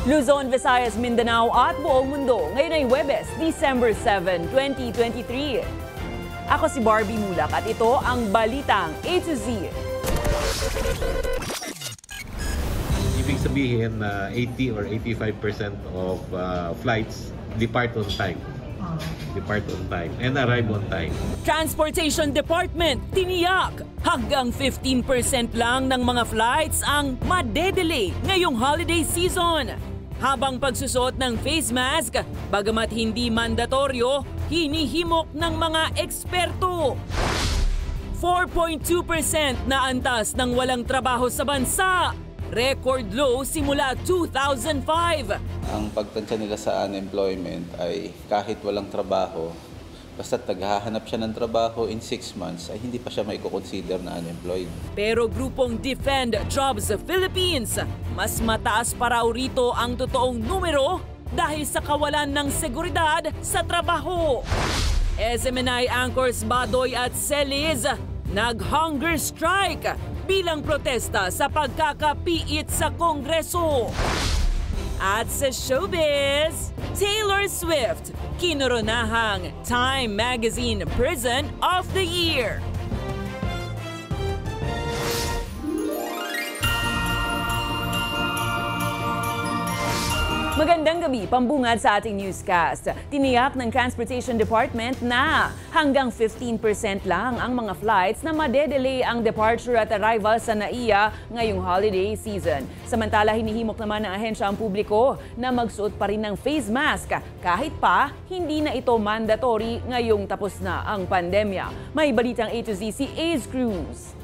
Luzon, Visayas, Mindanao at buong mundo. Ngayon ay Huwebes, December 7, 2023. Ako si Barbie Mulak at ito ang Balitang A to Z. Ibig sabihin na 80 or 85% of flights depart on time. Depart on time and arrive on time. Transportation Department tiniyak hanggang 15% lang ng mga flights ang madedelay ngayong holiday season. Habang pagsusot ng face mask, bagamat hindi mandatoryo, hinihimok ng mga eksperto. 4.2% na antas ng walang trabaho sa bansa. Record low simula 2005. Ang pagtansya nila sa unemployment ay kahit walang trabaho, basta naghahanap siya ng trabaho in 6 months, ay hindi pa siya maiko-consider na unemployed. Pero grupong Defend Jobs Philippines, mas mataas pa raw rito ang totoong numero dahil sa kawalan ng seguridad sa trabaho. SMNI anchors Badoy at Celis nag-hunger strike bilang protesta sa pagkakapiit sa Kongreso. At sa showbiz, Taylor Swift, kinoronahang Time Magazine Person of the Year. Magandang gabi, pambungad sa ating newscast. Tiniyak ng Transportation Department na hanggang 15% lang ang mga flights na madedelay ang departure at arrival sa NAIA ngayong holiday season. Samantala, hinihimok naman ng ahensya ang publiko na magsuot pa rin ng face mask kahit pa hindi na ito mandatory ngayong tapos na ang pandemya. May balitang A to Z si Ace Cruz.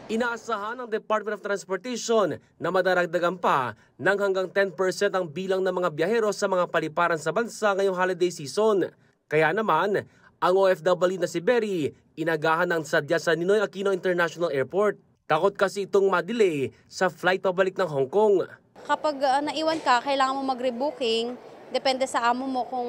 Inaasahan ng Department of Transportation na madaragdagan pa ng hanggang 10% ang bilang ng mga biyahero sa mga paliparan sa bansa ngayong holiday season. Kaya naman, ang OFW na si Berry inagahan ng sadya sa Ninoy Aquino International Airport. Takot kasi itong madelay sa flight pabalik ng Hong Kong. Kapag naiwan ka, kailangan mo mag-rebooking. Depende sa amo mo kung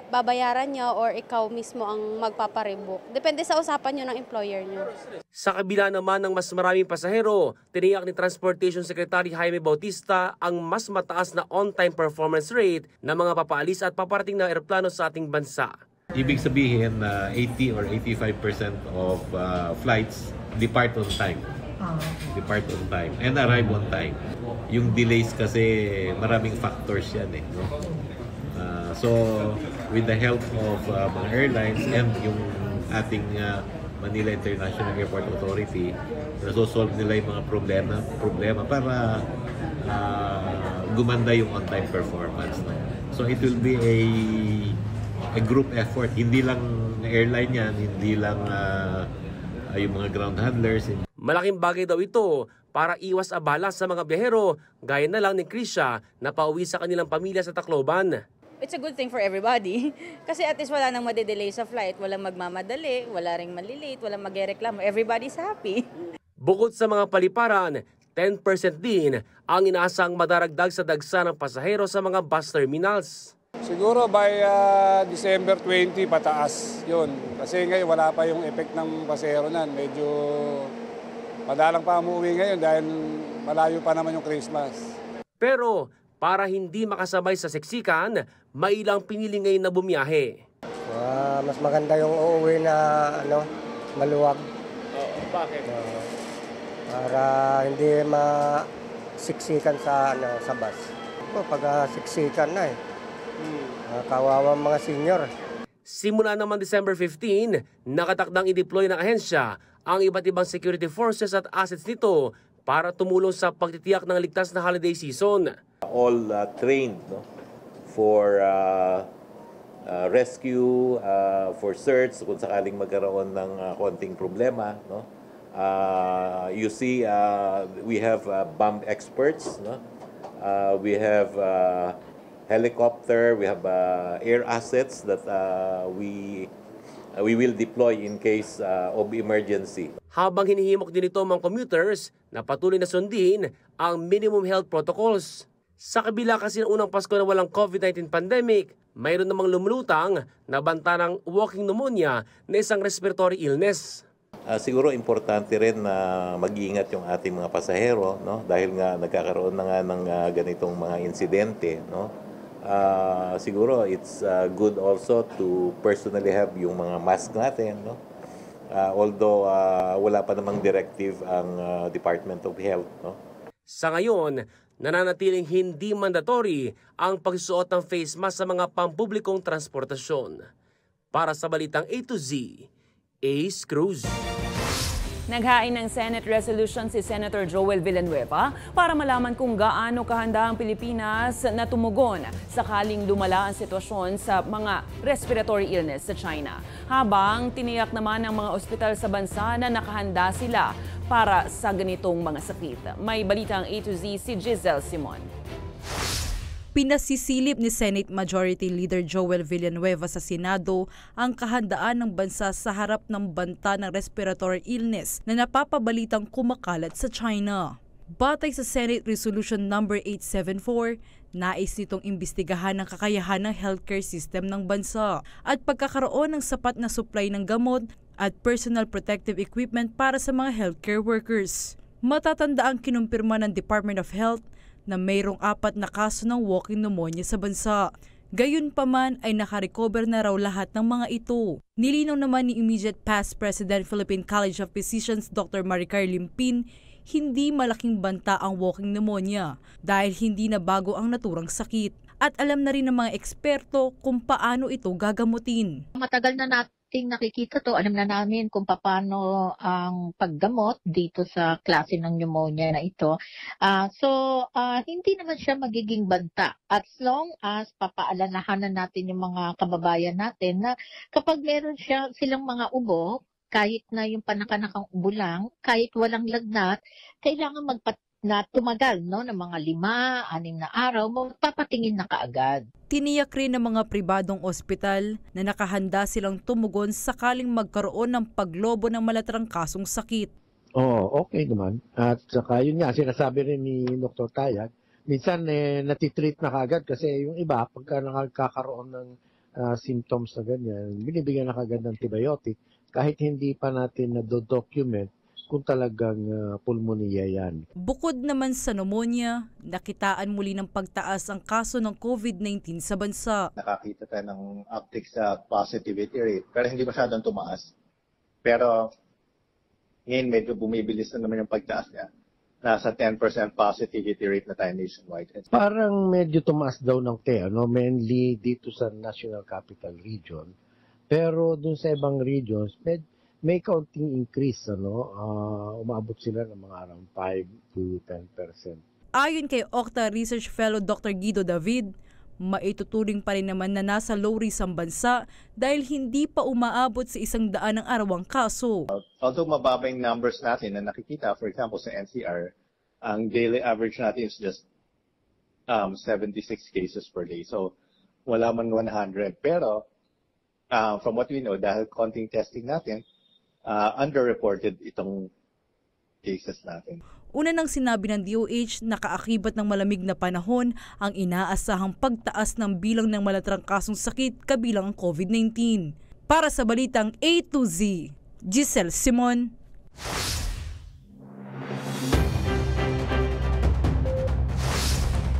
babayaran niya or ikaw mismo ang magpaparebook. Depende sa usapan niyo ng employer niyo. Sa kabila naman ng mas maraming pasahero, tiniyak ni Transportation Secretary Jaime Bautista ang mas mataas na on-time performance rate ng mga papaalis at paparating na eroplano sa ating bansa. Ibig sabihin na 80 or 85% of flights depart on time. Depart on time and arrive on time. Yung delays kasi maraming factors yan no? So, with the help of mga airlines and yung ating Manila International Airport Authority, nasosolve nila yung mga problema para gumanda yung on-time performance. No? So, it will be a group effort. Hindi lang airline yan, hindi lang yung mga ground handlers. Malaking bagay daw ito para iwas abala sa mga biyahero, gaya na lang ni Krisha na pauwi sa kanilang pamilya sa Tacloban. It's a good thing for everybody. Kasi at least wala nang madedelay sa flight, walang magmamadali, wala ring malilate, walang magreklamo. Everybody's happy. Bukod sa mga paliparan, 10% din ang inaasang madaragdag sa dagsa ng pasahero sa mga bus terminals. Siguro by December 20 pataas yun. Kasi ngayon wala pa yung effect ng pasahero nan. Medyo madalang pa umuwi ngayon dahil malayo pa naman yung Christmas. Pero para hindi makasabay sa seksikan, may ilang pinili ngayon na bumiyahe. Mas maganda yung uuwi na maluwag. Bakit? Para hindi masiksikan sa bus. Pag siksikan na kawawa mga senior. Simula naman December 15, nakatakdang i-deploy ng ahensya ang iba't ibang security forces at assets nito para tumulong sa pagtitiyak ng ligtas na holiday season. All trained for rescue, for search kung sakaling magkaroon ng konting problema. No? You see, we have bomb experts, no? We have helicopter, we have air assets that we will deploy in case of emergency. Habang hinihimok din ito mga commuters na patuloy na sundin ang minimum health protocols. Sa kabila kasi ng unang Pasko na walang COVID-19 pandemic, mayroon namang lumulutang na banta ng walking pneumonia na isang respiratory illness. Siguro importante rin na mag-iingat yung ating mga pasahero, no? Dahil nga nagkakaroon na nga ng ganitong mga insidente, no? Siguro it's good also to personally have yung mga mask natin, no? Although wala pa namang directive ang Department of Health, no? Sa ngayon, nananatiling hindi mandatory ang pagsuot ng face mask sa mga pampublikong transportasyon. Para sa Balitang A to Z, Ace Cruz. Naghain ng Senate resolution si Senator Joel Villanueva para malaman kung gaano kahanda ang Pilipinas na tumugon sakaling lumala ang sitwasyon sa mga respiratory illness sa China. Habang tiniyak naman ng mga ospital sa bansa na nakahanda sila para sa ganitong mga sakit. May Balitang A to Z si Giselle Simon. Pinasisilip ni Senate Majority Leader Joel Villanueva sa Senado ang kahandaan ng bansa sa harap ng banta ng respiratory illness na napapabalitang kumakalat sa China. Batay sa Senate Resolution No. 874, nais nitong imbestigahan ang kakayahan ng healthcare system ng bansa at pagkakaroon ng sapat na supply ng gamot at personal protective equipment para sa mga healthcare workers. Matatanda ang kinumpirma ng Department of Health na mayroong 4 na kaso ng walking pneumonia sa bansa. Gayunpaman ay nakarecover na raw lahat ng mga ito. Nilinaw naman ni immediate past President Philippine College of Physicians Dr. Maricar Limpin, hindi malaking banta ang walking pneumonia dahil hindi na bago ang naturang sakit. At alam na rin ng mga eksperto kung paano ito gagamutin. Matagal na nating nakikita to, alam na namin kung paano ang paggamot dito sa klase ng pneumonia na ito. Hindi naman siya magiging banta as long as papaalalahanan natin yung mga kababayan natin na kapag meron silang mga ubo, kahit na yung panakanakang ubo lang, kahit walang lagnat, kailangan tumagal ng mga 5-6 na araw, magpapatingin na kaagad. Tiniyak rin ng mga pribadong ospital na nakahanda silang tumugon sakaling magkaroon ng paglobo ng malatrangkasong sakit. Okay naman. At saka yun nga, sinasabi rin ni Dr. Tayag, minsan natitreat na kaagad kasi yung iba, pagka nakakaroon ng symptoms na ganyan, binibigyan na kaagad ng antibiotic kahit hindi pa natin na-document kung talagang pulmonya yan. Bukod naman sa pneumonia, nakitaan muli ng pagtaas ang kaso ng COVID-19 sa bansa. Nakakita tayo ng uptick sa positivity rate, pero hindi masyadong tumaas. Pero ngayon medyo bumibilis na naman yung pagtaas niya. Nasa 10% positivity rate na tayo nationwide. Parang medyo tumaas daw ng mainly dito sa National Capital Region. Pero dun sa ibang regions, may counting increase, umabot sila ng mga around 5 to 10%. Ayon kay Okta Research Fellow Dr. Guido David, maituturing pa rin naman na nasa low risk ang bansa dahil hindi pa umaabot sa 100 ang arawang kaso. Although mababa yung numbers natin na nakikita, for example sa NCR, ang daily average natin is just 76 cases per day. So wala man 100. Pero from what we know, dahil konting testing natin, underreported itong cases natin. Una nang sinabi ng DOH na kaakibat ng malamig na panahon ang inaasahang pagtaas ng bilang ng malatrangkasong sakit kabilang ang COVID-19. Para sa Balitang A to Z, Giselle Simon.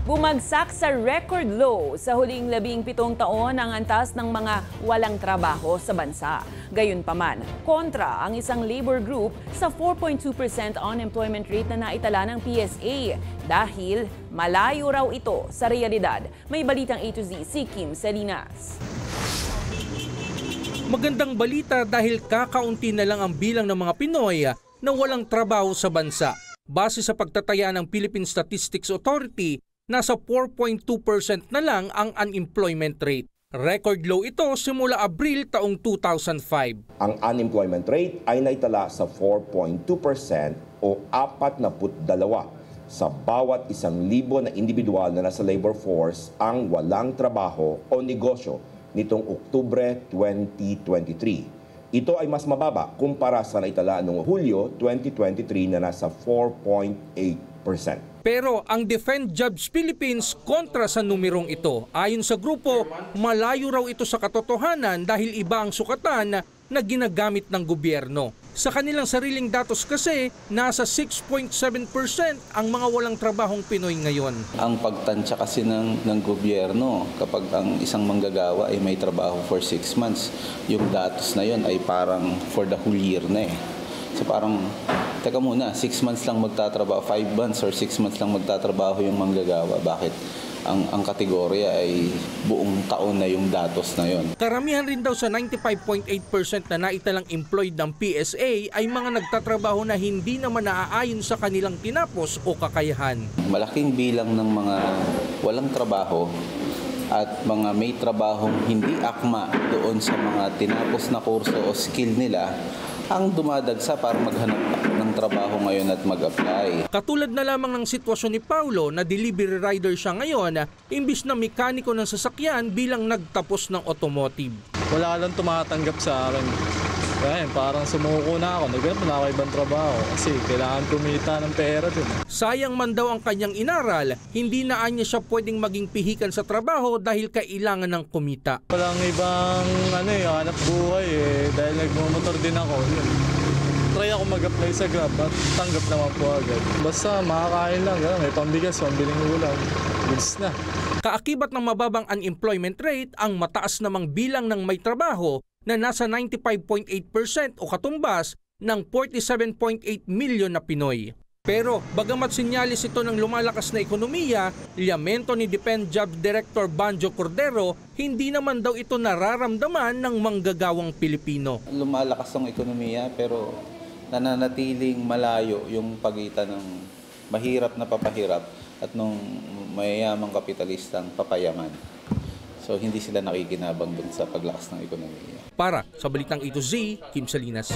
Bumagsak sa record low sa huling 17 taon ang antas ng mga walang trabaho sa bansa. Gayunpaman, kontra ang isang labor group sa 4.2% unemployment rate na naitala ng PSA dahil malayo raw ito sa realidad. May Balitang A to Z si Kim Salinas. Magandang balita dahil kakaunti na lang ang bilang ng mga Pinoy na walang trabaho sa bansa. Base sa pagtataya ng Philippine Statistics Authority, nasa 4.2% na lang ang unemployment rate. Record low ito simula Abril taong 2005. Ang unemployment rate ay naitala sa 4.2% o 42 sa bawat 1,000 na individual na nasa labor force ang walang trabaho o negosyo nitong Oktubre 2023. Ito ay mas mababa kumpara sa naitala noong Hulyo 2023 na nasa 4.8%. Pero ang Defend Jobs Philippines kontra sa numerong ito. Ayon sa grupo, malayo raw ito sa katotohanan dahil iba ang sukatan na ginagamit ng gobyerno. Sa kanilang sariling datos kasi, nasa 6.7% ang mga walang trabahong Pinoy ngayon. Ang pagtansya kasi ng gobyerno, kapag ang isang manggagawa ay may trabaho for 6 months, yung datos na yon ay parang for the whole year na eh. So parang, teka muna, 6 months lang magtatrabaho, 5 months or 6 months lang magtatrabaho yung manggagawa. Bakit? Ang kategorya ay buong taon na yung datos na yon. Karamihan rin daw sa 95.8% na naitalang employed ng PSA ay mga nagtatrabaho na hindi naman naaayon sa kanilang tinapos o kakayahan. Malaking bilang ng mga walang trabaho at mga may trabahong hindi akma doon sa mga tinapos na kurso o skill nila ang dumadagsa para maghanap ng trabaho ngayon at mag-apply. Katulad na lamang ng sitwasyon ni Paulo na delivery rider siya ngayon, imbis na mekaniko ng sasakyan bilang nagtapos ng automotive. Wala lang tumatanggap sa akin. Kaya parang sumuko na ako, naghanap na ako ibang trabaho kasi kailangan kumita ng pera din. Sayang man daw ang kanyang inaral, hindi na niya siya pwedeng maging pihikan sa trabaho dahil kailangan ng kumita. Walang ibang hanap buhay dahil nagmumotor din ako. Try ako mag-apply sa Grab at tanggap naman po agad. Basta makakain lang, may pambigas, pambiling ulam, goods na. Kaakibat ng mababang unemployment rate ang mataas namang bilang ng may trabaho na nasa 95.8% o katumbas ng 47.8 milyon na Pinoy. Pero bagamat sinyalis ito ng lumalakas na ekonomiya, liyamento ni DepEd Job Director Banjo Cordero, hindi naman daw ito nararamdaman ng manggagawang Pilipino. Lumalakas ang ekonomiya pero nananatiling malayo yung pagitan ng mahirap na papahirap at nung mayayamang kapitalistang papayaman. So hindi sila nakikinabang dun sa paglakas ng ekonomiya. Para sa Balitang A to Z, Kim Salinas.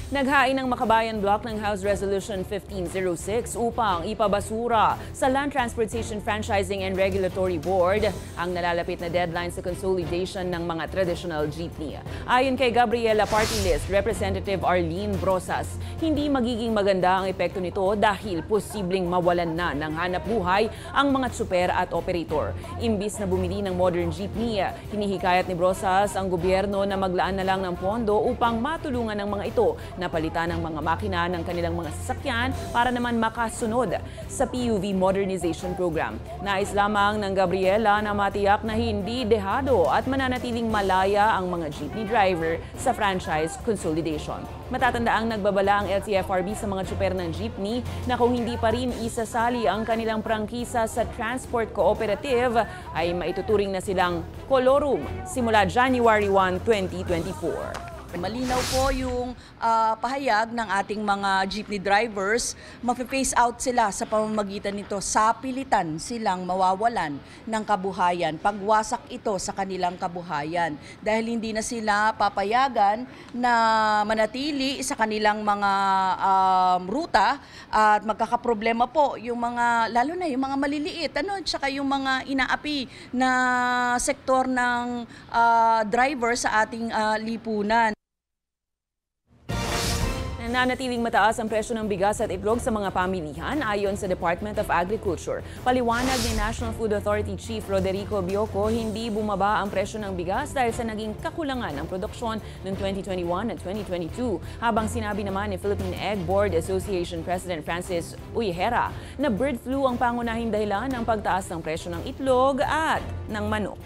Naghain ng Makabayan Block ng House Resolution 1506 upang ipabasura sa Land Transportation Franchising and Regulatory Board ang nalalapit na deadline sa consolidation ng mga traditional jeepney. Ayon kay Gabriela Party List Representative Arlene Brosas, hindi magiging maganda ang epekto nito dahil posibleng mawalan na ng hanap buhay ang mga tsuper at operator. Imbis na bumili ng modern jeepney, hinihikayat ni Brosas ang gobyerno na maglaan na lang ng pondo upang matulungan ng mga ito na palitan ng mga makina ng kanilang mga sasakyan para naman makasunod sa PUV Modernization Program. Nais lamang ng Gabriela na matiyak na hindi dehado at mananatiling malaya ang mga jeepney driver sa franchise consolidation. Matatandaang nagbabala ang LTFRB sa mga tsuper ng jeepney na kung hindi pa rin isasali ang kanilang prangkisa sa Transport Cooperative ay maituturing na silang kolorum simula January 1, 2024. Malinaw po yung pahayag ng ating mga jeepney drivers, mafe-phase out sila sa pamamagitan nito sa pilitan silang mawawalan ng kabuhayan, pagwasak ito sa kanilang kabuhayan dahil hindi na sila papayagan na manatili sa kanilang mga ruta at magkakaproblema po yung mga, lalo na yung mga maliliit, tsaka yung mga inaapi na sektor ng driver sa ating lipunan. Nanatiling mataas ang presyo ng bigas at itlog sa mga pamilihan ayon sa Department of Agriculture. Paliwanag ni National Food Authority Chief Roderico Bioco, hindi bumaba ang presyo ng bigas dahil sa naging kakulangan ng produksyon noong 2021 at 2022. Habang sinabi naman ni Philippine Egg Board Association President Francis Uyjera na bird flu ang pangunahing dahilan ng pagtaas ng presyo ng itlog at ng manok.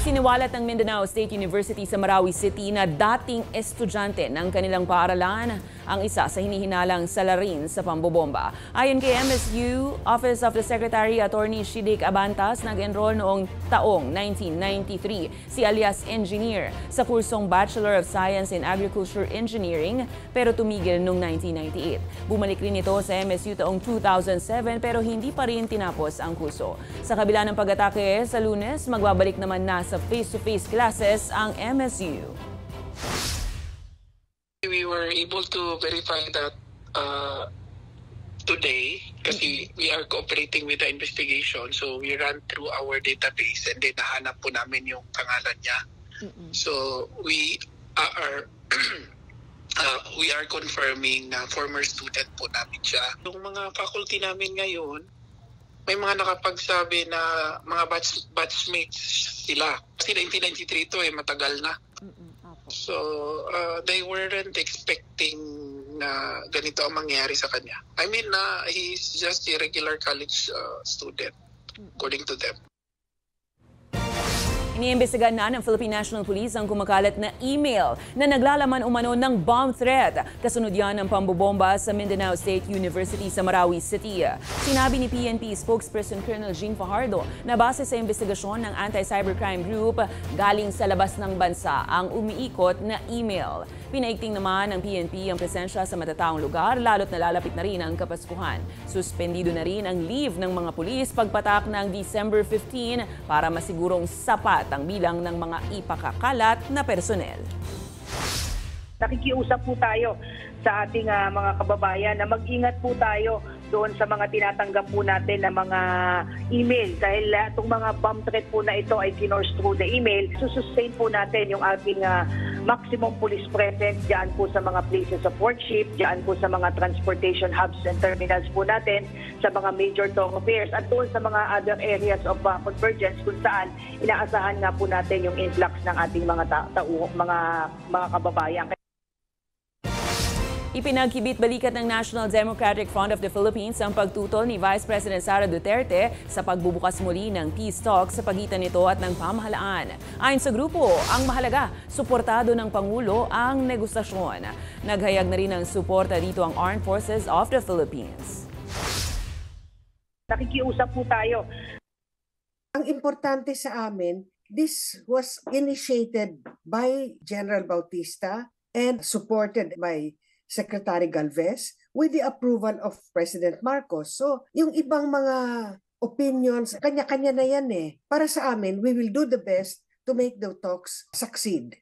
Isiniwalat ng Mindanao State University sa Marawi City na dating estudyante ng kanilang paaralan ang isa sa hinihinalang salarin sa pambobomba. Ayon kay MSU, Office of the Secretary Attorney Shidik Abantas, nag-enroll noong taong 1993 si alias Engineer sa kursong Bachelor of Science in Agriculture Engineering pero tumigil noong 1998. Bumalik rin ito sa MSU taong 2007 pero hindi pa rin tinapos ang kurso. Sa kabila ng pag-atake sa Lunes, magbabalik naman na sa face-to-face classes ang MSU. We were able to verify that today kasi we are cooperating with the investigation. So we ran through our database and then nahanap po namin yung pangalan niya. So we are we are confirming na former student po namin siya. Yung mga faculty namin ngayon, may mga nakapagsabi na mga batchmates sila. Kasi 1993 ito matagal na. So, they weren't expecting na ganito ang mangyari sa kanya. I mean, he's just a regular college student, according to them. Iniimbestigahan na ng Philippine National Police ang kumakalat na email na naglalaman umano ng bomb threat. Kasunod yan ng pambobomba sa Mindanao State University sa Marawi City. Sinabi ni PNP spokesperson Colonel Jean Fajardo na base sa investigasyon ng Anti-Cybercrime Group, galing sa labas ng bansa ang umiikot na email. Pinaigting naman ng PNP ang presensya sa matataong lugar, lalo't nalalapit na rin ang Kapaskuhan. Suspendido na rin ang leave ng mga pulis pagpatak ng December 15 para masigurong sapat ang bilang ng mga ipakakalat na personel. Nakikiusap po tayo sa ating mga kababayan na mag-ingat po tayo doon sa mga tinatanggap po natin na mga email. Dahil itong mga bomb threat po na ito ay kinors through the email, susustain po natin yung ating maximum police presence diyan po sa mga places of worship, diyan po sa mga transportation hubs and terminals po natin, sa mga major thoroughfares at doon sa mga other areas of convergence kung saan inaasahan nga po natin yung influx ng ating mga kababayan. Ipinagkibit-balikat ng National Democratic Front of the Philippines ang pagtutol ni Vice President Sara Duterte sa pagbubukas muli ng peace talks sa pagitan nito at ng pamahalaan. Ayon sa grupo, ang mahalaga, suportado ng Pangulo ang negosasyon. Naghayag na rin ng suporta dito ang Armed Forces of the Philippines. Nakikiusap po tayo. Ang importante sa amin, this was initiated by General Bautista and supported by Secretary Galvez with the approval of President Marcos. So, yung ibang mga opinions, kanya-kanya na yan Para sa amin, we will do the best to make the talks succeed.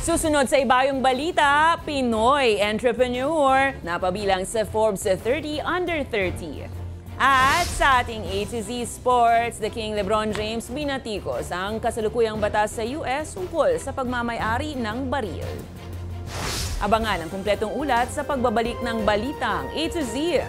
Susunod sa ibayong balita, Pinoy entrepreneur na pabilang sa Forbes 30 Under 30. At sa ating A to Z Sports, the King LeBron James binatikos ang kasalukuyang batas sa US tungkol sa pagmamay-ari ng baril. Abangan ang kumpletong ulat sa pagbabalik ng balitang A to Z.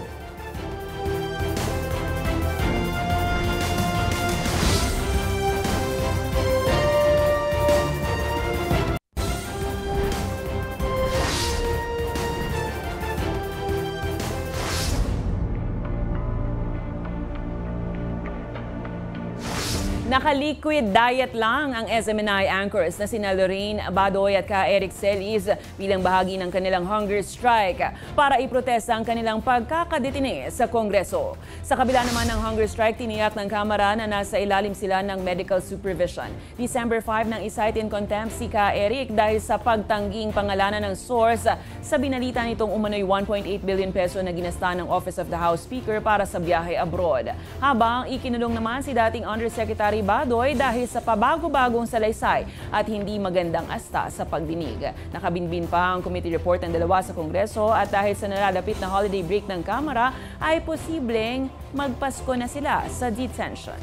Naka-liquid diet lang ang SMNI anchors na sina Lorraine Badoy at Eric Celis bilang bahagi ng kanilang hunger strike para iprotesta ang kanilang pagkakadetine sa Kongreso. Sa kabila naman ng hunger strike, tiniyak ng Kamara na nasa ilalim sila ng medical supervision. December 5 nang i-cite in contempt si Eric dahil sa pagtangging pangalanan ng source sa binalita nitong umano'y 1.8 billion peso na ginasta ng Office of the House Speaker para sa biyahe abroad. Habang ikinulong naman si dating Undersecretary Badoy dahil sa pabago-bagong salaysay at hindi magandang asta sa pagdinig. Nakabinbin pa ang committee report ng dalawa sa Kongreso at dahil sa nalalapit na holiday break ng Kamara ay posibleng magpasko na sila sa detention.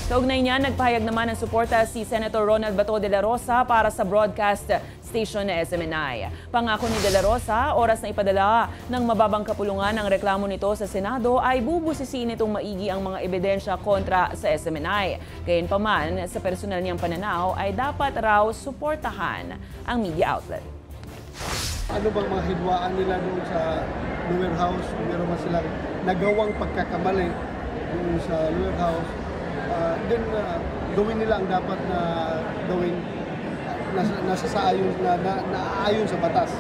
Kaugnay niya, nagpahayag naman ng suporta si Senator Ronald Bato de la Rosa para sa broadcast station na SMNI. Pangako ni de la Rosa, oras na ipadala ng mababang kapulungan ang reklamo nito sa Senado ay bubusisiin nitong maigi ang mga ebidensya kontra sa SMNI. Gayunpaman, sa personal niyang pananaw ay dapat raw suportahan ang media outlet. Ano bang mga hidwaan nila doon sa lower house? Meron ba silang nagawang pagkakamali doon sa lower house? Then gawin nila ang dapat na gawin naayon sa batas.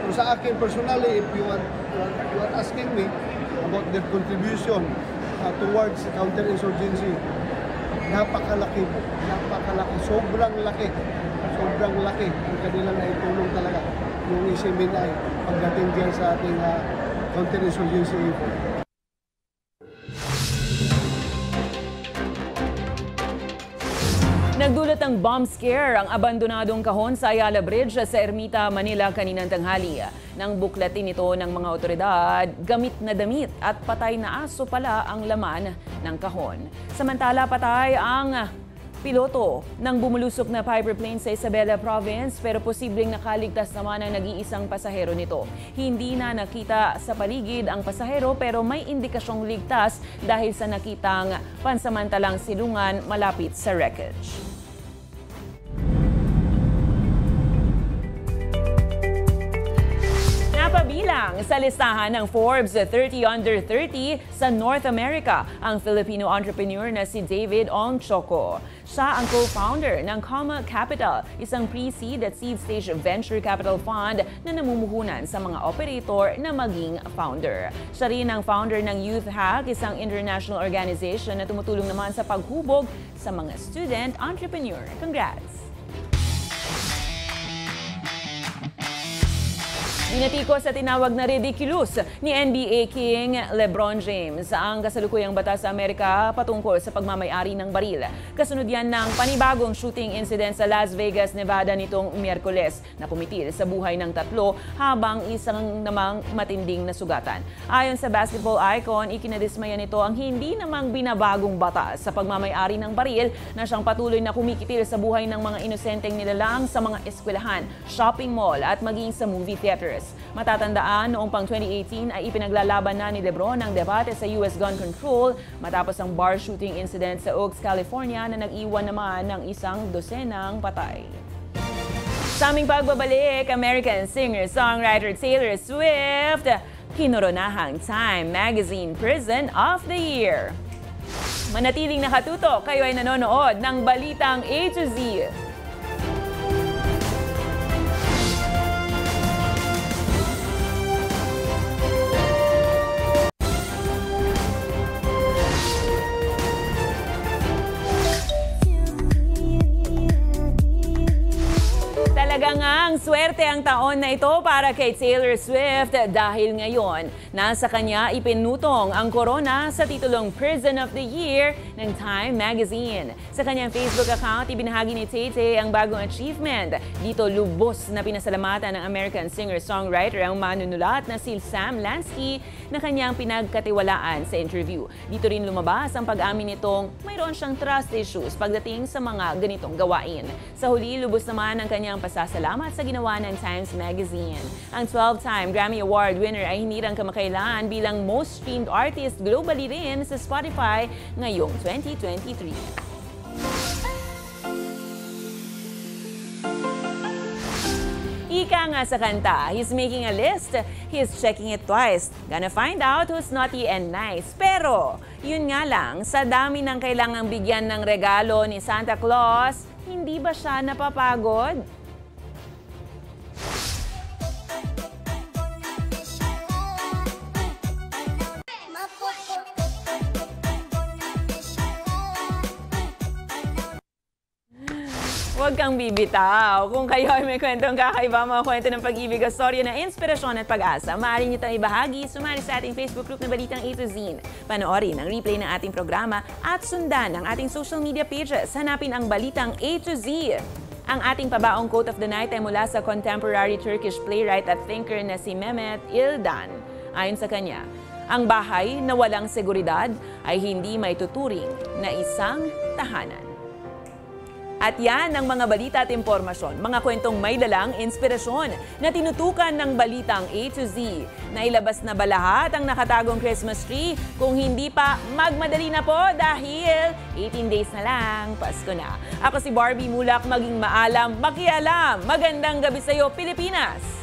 Pero sa akin personally, if you are asking me about their contribution towards counterinsurgency, napakalaki, sobrang laki ang kanilang naitulong talaga yung SMNI pagdating dyan sa ating counterinsurgency effort. Nagdulot ng bomb scare ang abandonadong kahon sa Ayala Bridge sa Ermita, Manila kaninang tanghali. Nang buklatin ito ng mga otoridad, gamit na damit at patay na aso pala ang laman ng kahon. Samantala, patay ang Piloto ng bumulusok na Piper plane sa Isabela Province pero posibleng nakaligtas naman ang nag-iisang pasahero nito. Hindi na nakita sa paligid ang pasahero pero may indikasyong ligtas dahil sa nakitang pansamantalang silungan malapit sa wreckage. Napabilang sa listahan ng Forbes 30 Under 30 sa North America ang Filipino entrepreneur na si David Ong Choco. Siya ang co-founder ng Comma Capital, isang pre-seed at seed stage venture capital fund na namumuhunan sa mga operator na maging founder. Siya rin ang founder ng Youth Hack, isang international organization na tumutulong naman sa paghubog sa mga student entrepreneur. Congrats! Binatiko sa tinawag na ridiculous ni NBA King LeBron James ang kasalukuyang batas sa Amerika patungkol sa pagmamay-ari ng baril. Kasunod yan ng panibagong shooting incident sa Las Vegas, Nevada nitong Miyerkules na pumitil sa buhay ng 3 habang isang namang matinding nasugatan. Ayon sa basketball icon, ikinadismaya nito ang hindi namang binabagong batas sa pagmamay-ari ng baril na siyang patuloy na kumikitil sa buhay ng mga inosenteng nilalang sa mga eskwelahan, shopping mall at maging sa movie theaters. Matatandaan, noong pang 2018 ay ipinaglalaban na ni LeBron ang debate sa US gun control matapos ang bar shooting incident sa Oaks, California na nag-iwan naman ng 1 dosenang patay. Sa aming pagbabalik, American singer-songwriter Taylor Swift, kinoronahang Time Magazine Person of the Year. Manatiling nakatutok, kayo ay nanonood ng Balitang A to Z. Talagang swerte ang taon na ito para kay Taylor Swift dahil ngayon nasa kanya ipinutong ang corona sa titulong Person of the Year ng Time Magazine. Sa kanyang Facebook account, ibinahagi ni Tay ang bagong achievement. Dito lubos na pinasalamatan ng American singer-songwriter ang manunulat na si Sam Lansky na kanyang pinagkatiwalaan sa interview. Dito rin lumabas ang pag-amin nitong mayroon siyang trust issues pagdating sa mga ganitong gawain. Sa huli, lubos naman ang kanyang pasasalamat sa ginawa ng Times Magazine. Ang 12-time Grammy Award winner ay hinirang kamakailan bilang most streamed artist globally rin sa Spotify ngayong 2023. Ika nga sa kanta, he's making a list, he's checking it twice. Gonna find out who's naughty and nice. Pero, yun nga lang, sa dami ng kailangang bigyan ng regalo ni Santa Claus, hindi ba siya napapagod? Huwag kang bibitaw. Kung kayo ay may kwentong kakaiba, mga kwento ng pag-ibig, storya na inspirasyon at pag-asa, maaari niyo itong ibahagi, sumali sa ating Facebook group na Balitang A to Z. Panoorin ang replay ng ating programa at sundan ang ating social media pages. Hanapin ang Balitang A to Z. Ang ating pabaong quote of the night ay mula sa contemporary Turkish playwright at thinker na si Mehmet İldan. Ayon sa kanya, ang bahay na walang seguridad ay hindi may tuturing na isang tahanan. At yan ang mga balita at impormasyon, mga kwentong may dalang inspirasyon na tinutukan ng Balitang A to Z. Nailabas na ba lahat ang nakatagong Christmas tree? Kung hindi pa, magmadali na po dahil 18 days na lang, Pasko na. Ako si Barbie Mulak, maging maalam, makialam. Magandang gabi sa iyo, Pilipinas!